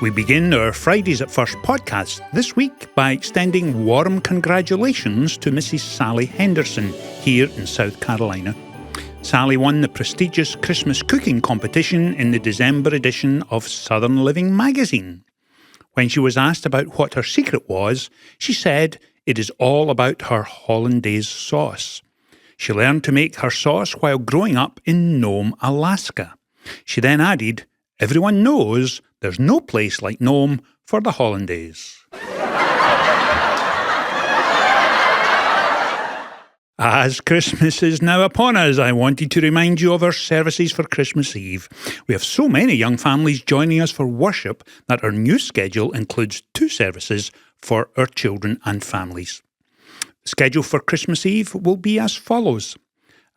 We begin our Fridays at First podcast this week by extending warm congratulations to Mrs. Sally Henderson here in South Carolina. Sally won the prestigious Christmas cooking competition in the December edition of Southern Living magazine. When she was asked about what her secret was, she said it is all about her hollandaise sauce. She learned to make her sauce while growing up in Nome, Alaska. She then added, "Everyone knows there's no place like Nome for the hollandaise." As Christmas is now upon us, I wanted to remind you of our services for Christmas Eve. We have so many young families joining us for worship that our new schedule includes 2 services for our children and families. The schedule for Christmas Eve will be as follows: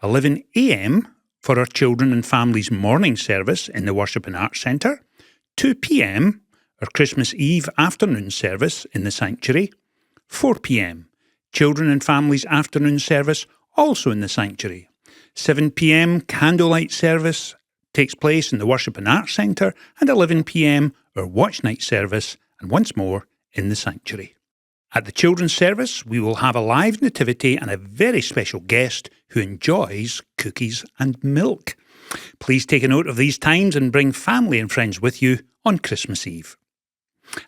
11 a.m. for our children and families morning service in the Worship and Arts Centre, 2 p.m. our Christmas Eve afternoon service in the sanctuary, 4 p.m. children and families afternoon service also in the sanctuary, 7 p.m. candlelight service takes place in the Worship and Arts Centre, and 11 p.m. our watch night service, and once more in the sanctuary. At the children's service, we will have a live nativity and a very special guest who enjoys cookies and milk. Please take a note of these times and bring family and friends with you on Christmas Eve.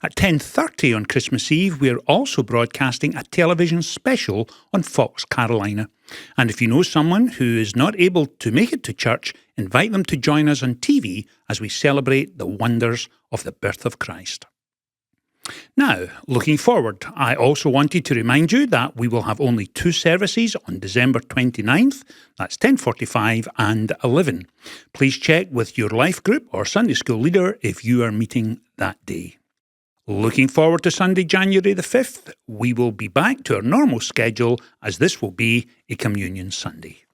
At 10:30 on Christmas Eve, we are also broadcasting a television special on Fox Carolina. And if you know someone who is not able to make it to church, invite them to join us on TV as we celebrate the wonders of the birth of Christ. Now, looking forward, I also wanted to remind you that we will have only 2 services on December 29th, that's 10:45 and 11. Please check with your life group or Sunday school leader if you are meeting that day. Looking forward to Sunday, January the 5th, we will be back to our normal schedule as this will be a Communion Sunday.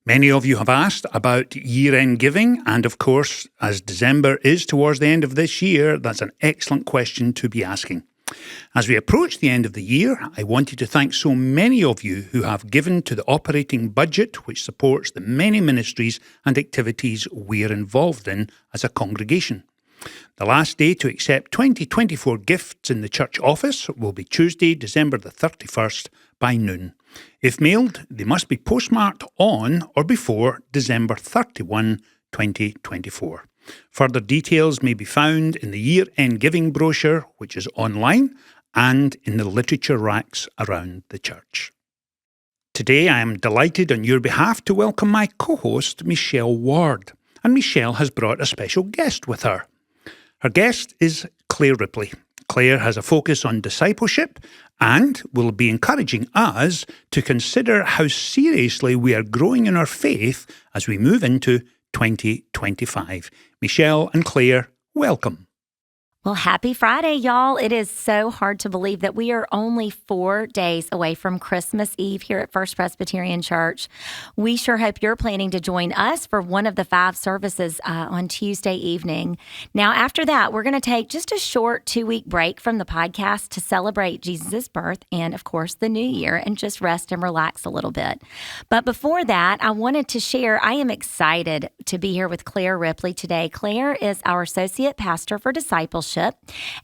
Many of you have asked about year-end giving, and of course, as December is towards the end of this year, that's an excellent question to be asking. As we approach the end of the year, I wanted to thank so many of you who have given to the operating budget which supports the many ministries and activities we are involved in as a congregation. The last day to accept 2024 gifts in the church office will be Tuesday, December the 31st by noon. If mailed, they must be postmarked on or before December 31, 2024. Further details may be found in the year-end giving brochure, which is online, and in the literature racks around the church. Today I am delighted on your behalf to welcome my co-host, Michelle Ward, and Michelle has brought a special guest with her. Her guest is Claire Ripley. Claire has a focus on discipleship and will be encouraging us to consider how seriously we are growing in our faith as we move into 2025. Michelle and Claire, welcome. Well, happy Friday, y'all. It is so hard to believe that we are only 4 days away from Christmas Eve here at First Presbyterian Church. We sure hope you're planning to join us for one of the 5 services on Tuesday evening. Now, after that, we're going to take just a short 2-week break from the podcast to celebrate Jesus' birth and, of course, the new year and just rest and relax a little bit. But before that, I wanted to share, I am excited to be here with Claire Ripley today. Claire is our Associate Pastor for Discipleship,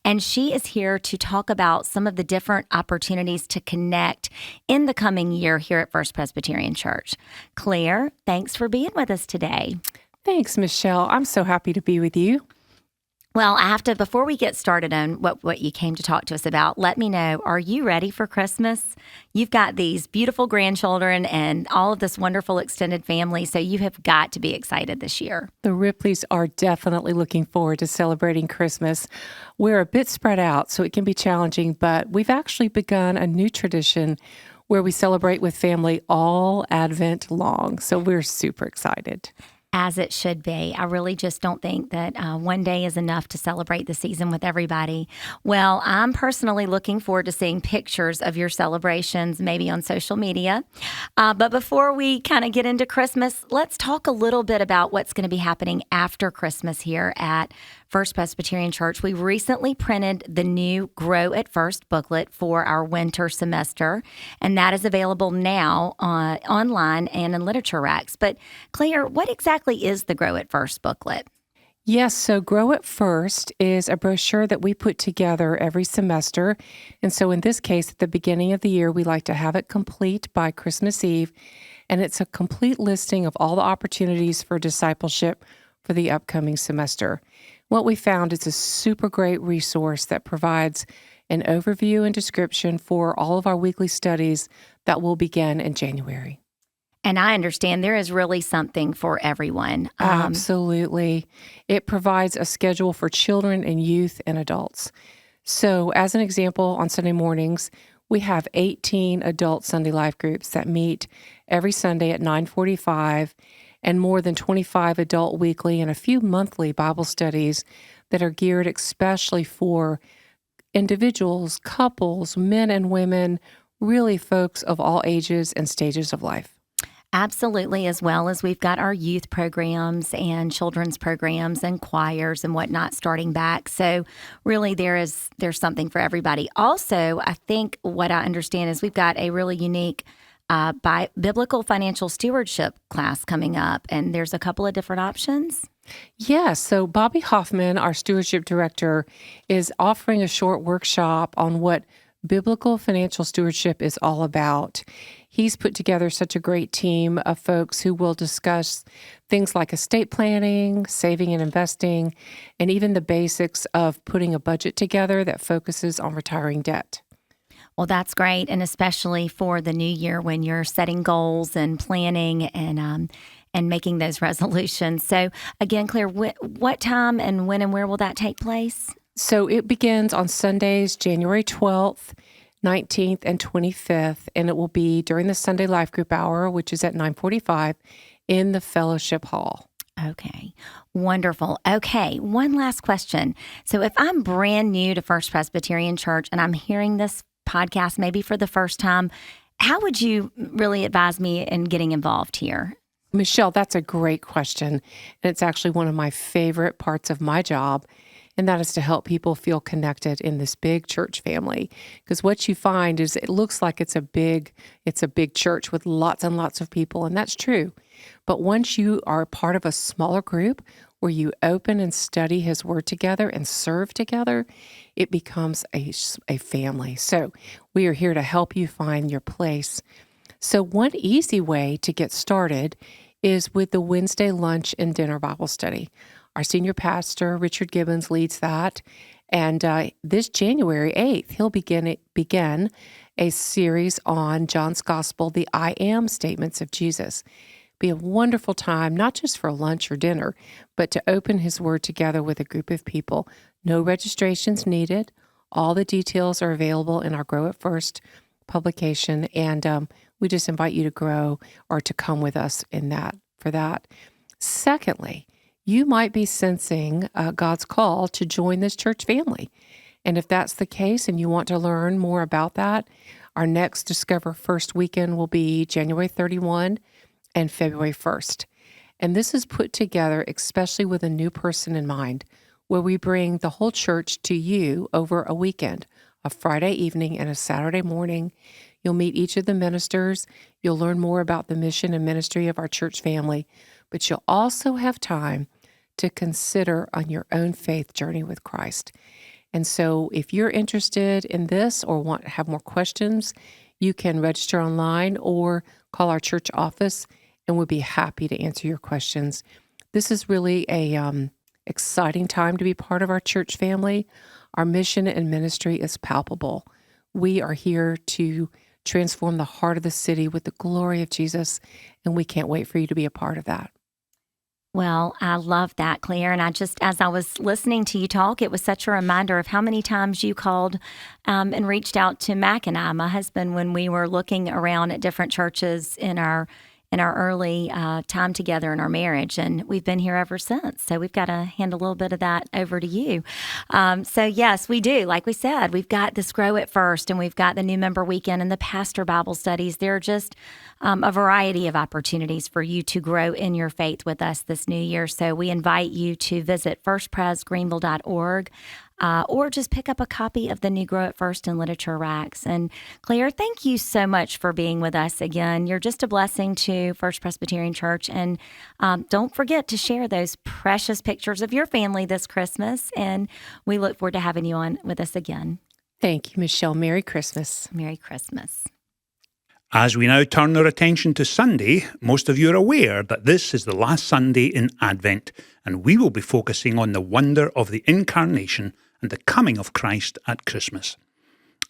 and she is here to talk about some of the different opportunities to connect in the coming year here at First Presbyterian Church. Claire, thanks for being with us today. Thanks, Michelle. I'm so happy to be with you. Well, I have to, before we get started on what you came to talk to us about, let me know, are you ready for Christmas? You've got these beautiful grandchildren and all of this wonderful extended family, so you have got to be excited this year. The Ripleys are definitely looking forward to celebrating Christmas. We're a bit spread out, so it can be challenging, but we've actually begun a new tradition where we celebrate with family all Advent long, so we're super excited. As it should be. I really just don't think that one day is enough to celebrate the season with everybody. Well, I'm personally looking forward to seeing pictures of your celebrations, maybe on social media. But before we kind of get into Christmas, let's talk a little bit about what's going to be happening after Christmas here at First Presbyterian Church. We recently printed the new Grow at First booklet for our winter semester, and that is available now online and in literature racks. But Claire, what exactly is the Grow at First booklet? Yes, so Grow It First is a brochure that we put together every semester. And so in this case, at the beginning of the year, we like to have it complete by Christmas Eve. And it's a complete listing of all the opportunities for discipleship for the upcoming semester. What we found is a super great resource that provides an overview and description for all of our weekly studies that will begin in January. And I understand there is really something for everyone. Absolutely. It provides a schedule for children and youth and adults. So as an example, on Sunday mornings, we have 18 adult Sunday life groups that meet every Sunday at 9:45, and more than 25 adult weekly and a few monthly Bible studies that are geared especially for individuals, couples, men and women, really folks of all ages and stages of life. Absolutely, as well as we've got our youth programs and children's programs and choirs and whatnot starting back. So really there's something for everybody. Also, I think what I understand is we've got a really unique biblical financial stewardship class coming up, and there's a couple of different options. Yes, so Bobby Hoffman, our stewardship director, is offering a short workshop on what biblical financial stewardship is all about. He's put together such a great team of folks who will discuss things like estate planning, saving and investing, and even the basics of putting a budget together that focuses on retiring debt. Well, that's great, and especially for the new year when you're setting goals and planning and making those resolutions. So again, Claire, what time and when and where will that take place? So it begins on Sundays, January 12th, 19th, and 25th, and it will be during the Sunday Life Group Hour, which is at 9:45 in the Fellowship Hall. Okay, wonderful. Okay, one last question. So if I'm brand new to First Presbyterian Church and I'm hearing this podcast maybe for the first time, how would you really advise me in getting involved here? Michelle, that's a great question. And it's actually one of my favorite parts of my job. And that is to help people feel connected in this big church family. Because what you find is it looks like it's a big church with lots and lots of people. And that's true. But once you are part of a smaller group where you open and study His Word together and serve together, it becomes a family. So we are here to help you find your place. So one easy way to get started is with the Wednesday lunch and dinner Bible study. Our senior pastor, Richard Gibbons, leads that. And this January 8th, he'll begin a series on John's Gospel, the I Am statements of Jesus. Be a wonderful time, not just for lunch or dinner, but to open His Word together with a group of people. No registrations needed. All the details are available in our Grow It First publication. And we just invite you to grow or to come with us for that. Secondly, you might be sensing God's call to join this church family. And if that's the case and you want to learn more about that, our next Discover First weekend will be January 31 and February 1st. And this is put together especially with a new person in mind, where we bring the whole church to you over a weekend, a Friday evening and a Saturday morning. You'll meet each of the ministers. You'll learn more about the mission and ministry of our church family, but you'll also have time to consider on your own faith journey with Christ. And so if you're interested in this or have more questions, you can register online or call our church office, and we'll be happy to answer your questions. This is really a exciting time to be part of our church family. Our mission and ministry is palpable. We are here to transform the heart of the city with the glory of Jesus, and we can't wait for you to be a part of that. Well, I love that, Claire. And as I was listening to you talk, it was such a reminder of how many times you called and reached out to Mac and I, my husband, when we were looking around at different churches in our early time together in our marriage. And we've been here ever since. So we've got to hand a little bit of that over to you. So yes, we do. Like we said, we've got this Grow It First, and we've got the new member weekend and the pastor Bible studies. There are just a variety of opportunities for you to grow in your faith with us this new year. So we invite you to visit firstpresgreenville.org. or just pick up a copy of the new Grow It First in Literature racks. And Claire, thank you so much for being with us again. You're just a blessing to First Presbyterian Church. And don't forget to share those precious pictures of your family this Christmas. And we look forward to having you on with us again. Thank you, Michelle. Merry Christmas. Merry Christmas. As we now turn our attention to Sunday, most of you are aware that this is the last Sunday in Advent, and we will be focusing on the wonder of the Incarnation and the coming of Christ at Christmas.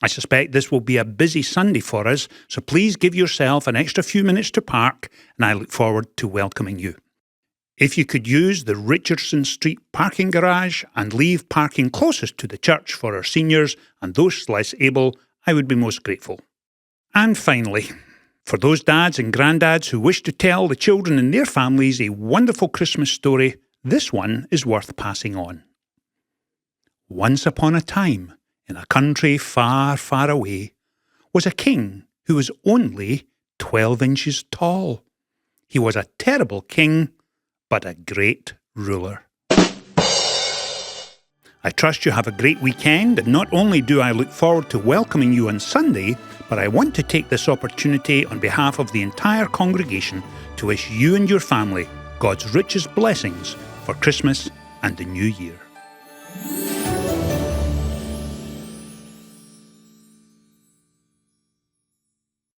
I suspect this will be a busy Sunday for us, so please give yourself an extra few minutes to park, and I look forward to welcoming you. If you could use the Richardson Street parking garage and leave parking closest to the church for our seniors and those less able, I would be most grateful. And finally, for those dads and granddads who wish to tell the children and their families a wonderful Christmas story, this one is worth passing on. Once upon a time, in a country far, far away, was a king who was only 12 inches tall. He was a terrible king, but a great ruler. I trust you have a great weekend, and not only do I look forward to welcoming you on Sunday, but I want to take this opportunity on behalf of the entire congregation to wish you and your family God's richest blessings for Christmas and the New Year.